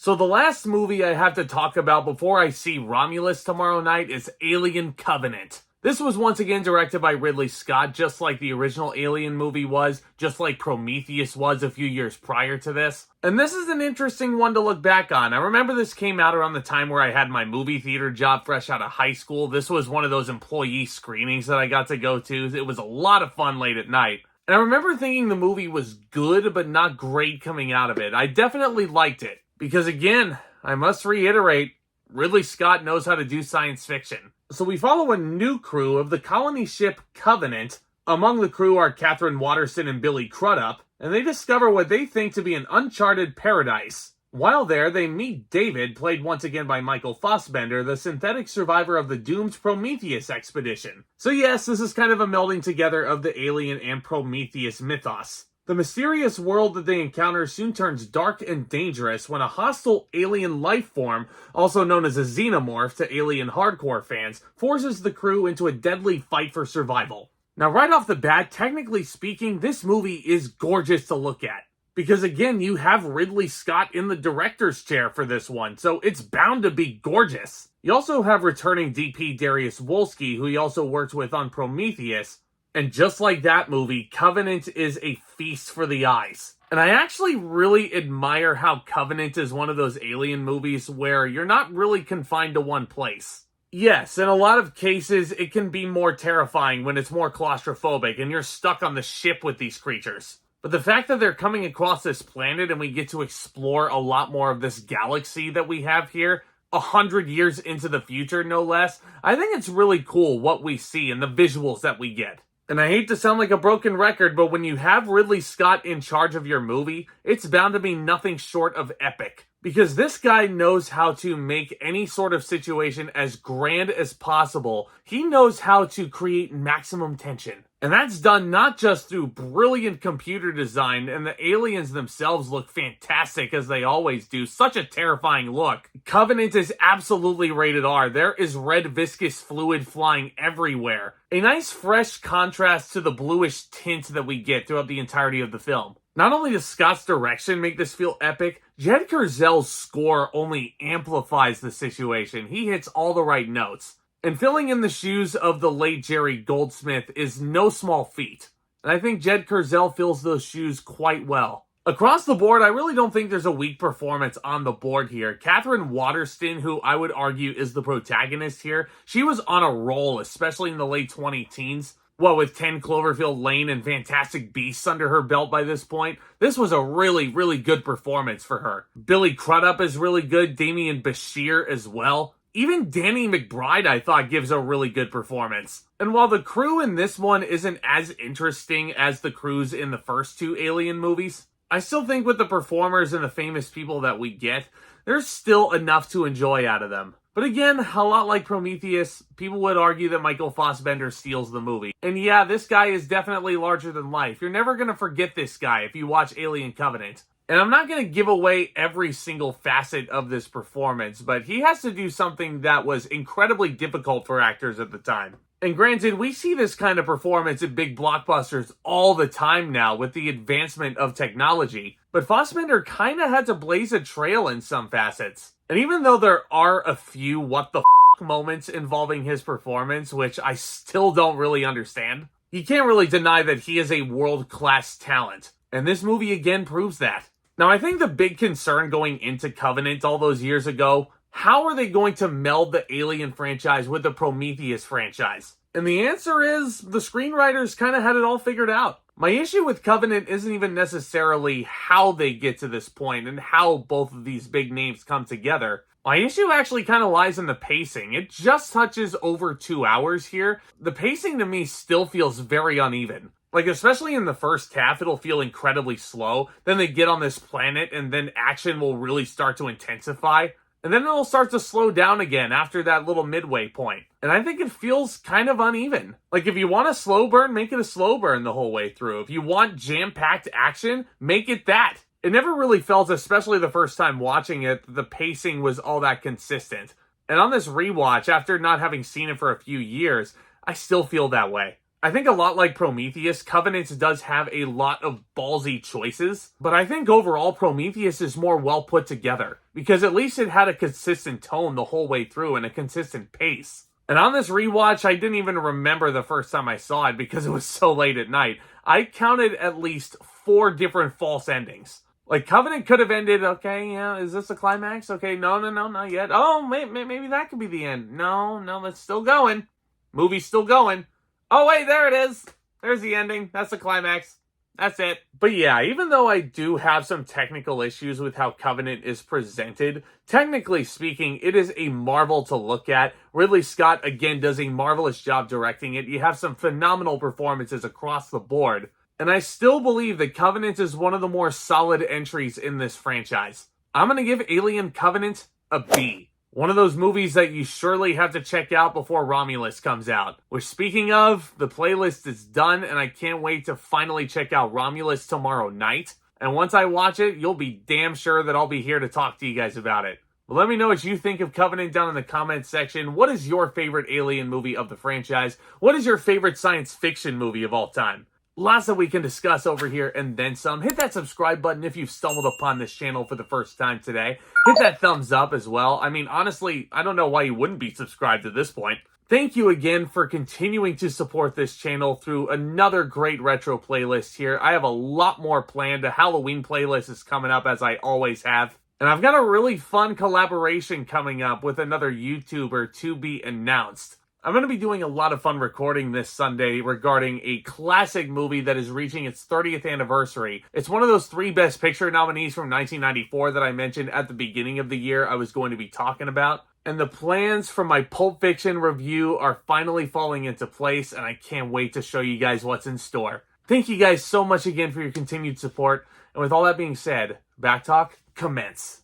So the last movie I have to talk about before I see Romulus tomorrow night is Alien Covenant. This was once again directed by Ridley Scott, just like the original Alien movie was, just like Prometheus was a few years prior to this. And this is an interesting one to look back on. I remember this came out around the time where I had my movie theater job fresh out of high school. This was one of those employee screenings that I got to go to. It was a lot of fun late at night. And I remember thinking the movie was good, but not great coming out of it. I definitely liked it. Because again, I must reiterate, Ridley Scott knows how to do science fiction. So we follow a new crew of the colony ship Covenant. Among the crew are Katherine, Waterston, and Billy Crudup, and they discover what they think to be an uncharted paradise. While there, they meet David, played once again by Michael Fassbender, the synthetic survivor of the doomed Prometheus expedition. So yes, this is kind of a melding together of the Alien and Prometheus mythos. The mysterious world that they encounter soon turns dark and dangerous when a hostile alien life form, also known as a xenomorph to Alien hardcore fans, forces the crew into a deadly fight for survival. Now right off the bat, technically speaking, this movie is gorgeous to look at. Because again, you have Ridley Scott in the director's chair for this one, so it's bound to be gorgeous. You also have returning DP Darius Wolski, who he also worked with on Prometheus. And just like that movie, Covenant is a feast for the eyes. And I actually really admire how Covenant is one of those alien movies where you're not really confined to one place. Yes, in a lot of cases, it can be more terrifying when it's more claustrophobic and you're stuck on the ship with these creatures. But the fact that they're coming across this planet and we get to explore a lot more of this galaxy that we have here, 100 years into the future, no less, I think it's really cool what we see and the visuals that we get. And I hate to sound like a broken record, but when you have Ridley Scott in charge of your movie, it's bound to be nothing short of epic. Because this guy knows how to make any sort of situation as grand as possible. He knows how to create maximum tension. And that's done not just through brilliant computer design, and the aliens themselves look fantastic as they always do. Such a terrifying look. Covenant is absolutely rated R. There is red viscous fluid flying everywhere. A nice fresh contrast to the bluish tint that we get throughout the entirety of the film. Not only does Scott's direction make this feel epic, Jed Kurzel's score only amplifies the situation. He hits all the right notes. And filling in the shoes of the late Jerry Goldsmith is no small feat. And I think Jed Kurzel fills those shoes quite well. Across the board, I really don't think there's a weak performance on the board here. Katherine Waterston, who I would argue is the protagonist here, she was on a roll, especially in the late 20-teens. With 10 Cloverfield Lane and Fantastic Beasts under her belt by this point, this was a really, really good performance for her. Billy Crudup is really good, Demian Bichir as well. Even Danny McBride, I thought, gives a really good performance. And while the crew in this one isn't as interesting as the crews in the first two Alien movies, I still think with the performers and the famous people that we get, there's still enough to enjoy out of them. But again, a lot like Prometheus, people would argue that Michael Fassbender steals the movie. And yeah, this guy is definitely larger than life. You're never going to forget this guy if you watch Alien Covenant. And I'm not going to give away every single facet of this performance, but he has to do something that was incredibly difficult for actors at the time. And granted, we see this kind of performance in big blockbusters all the time now with the advancement of technology. But Fassbender kind of had to blaze a trail in some facets. And even though there are a few what the moments involving his performance, which I still don't really understand, you can't really deny that he is a world-class talent. And this movie again proves that. Now, I think the big concern going into Covenant all those years ago, how are they going to meld the Alien franchise with the Prometheus franchise? And the answer is, the screenwriters kind of had it all figured out. My issue with Covenant isn't even necessarily how they get to this point and how both of these big names come together. My issue actually kind of lies in the pacing. It just touches over 2 hours here. The pacing to me still feels very uneven. Especially in the first half, it'll feel incredibly slow. Then they get on this planet, and then action will really start to intensify. And then it'll start to slow down again after that little midway point. And I think it feels kind of uneven. If you want a slow burn, make it a slow burn the whole way through. If you want jam-packed action, make it that. It never really felt, especially the first time watching it, the pacing was all that consistent. And on this rewatch, after not having seen it for a few years, I still feel that way. I think a lot like Prometheus, Covenant does have a lot of ballsy choices, but I think overall Prometheus is more well put together, because at least it had a consistent tone the whole way through and a consistent pace. And on this rewatch, I didn't even remember the first time I saw it because it was so late at night. I counted at least 4 different false endings. Like, Covenant could have ended, okay, yeah, is this a climax? Okay, no, not yet. Oh, maybe that could be the end. No, that's still going. Movie's still going. Oh, wait, there it is. There's the ending. That's the climax. That's it. But yeah, even though I do have some technical issues with how Covenant is presented, technically speaking, it is a marvel to look at. Ridley Scott, again, does a marvelous job directing it. You have some phenomenal performances across the board. And I still believe that Covenant is one of the more solid entries in this franchise. I'm going to give Alien Covenant a B. One of those movies that you surely have to check out before Romulus comes out. Which, speaking of, the playlist is done, and I can't wait to finally check out Romulus tomorrow night. And once I watch it, you'll be damn sure that I'll be here to talk to you guys about it. But let me know what you think of Covenant down in the comments section. What is your favorite Alien movie of the franchise? What is your favorite science fiction movie of all time? Lots that we can discuss over here and then some. Hit that subscribe button if you've stumbled upon this channel for the first time today. Hit that thumbs up as well. I mean, honestly, I don't know why you wouldn't be subscribed at this point. Thank you again for continuing to support this channel through another great retro playlist here. I have a lot more planned. A Halloween playlist is coming up, as I always have. And I've got a really fun collaboration coming up with another YouTuber to be announced. I'm going to be doing a lot of fun recording this Sunday regarding a classic movie that is reaching its 30th anniversary. It's one of those 3 Best Picture nominees from 1994 that I mentioned at the beginning of the year I was going to be talking about. And the plans for my Pulp Fiction review are finally falling into place, and I can't wait to show you guys what's in store. Thank you guys so much again for your continued support. And with all that being said, Back Talk, commence.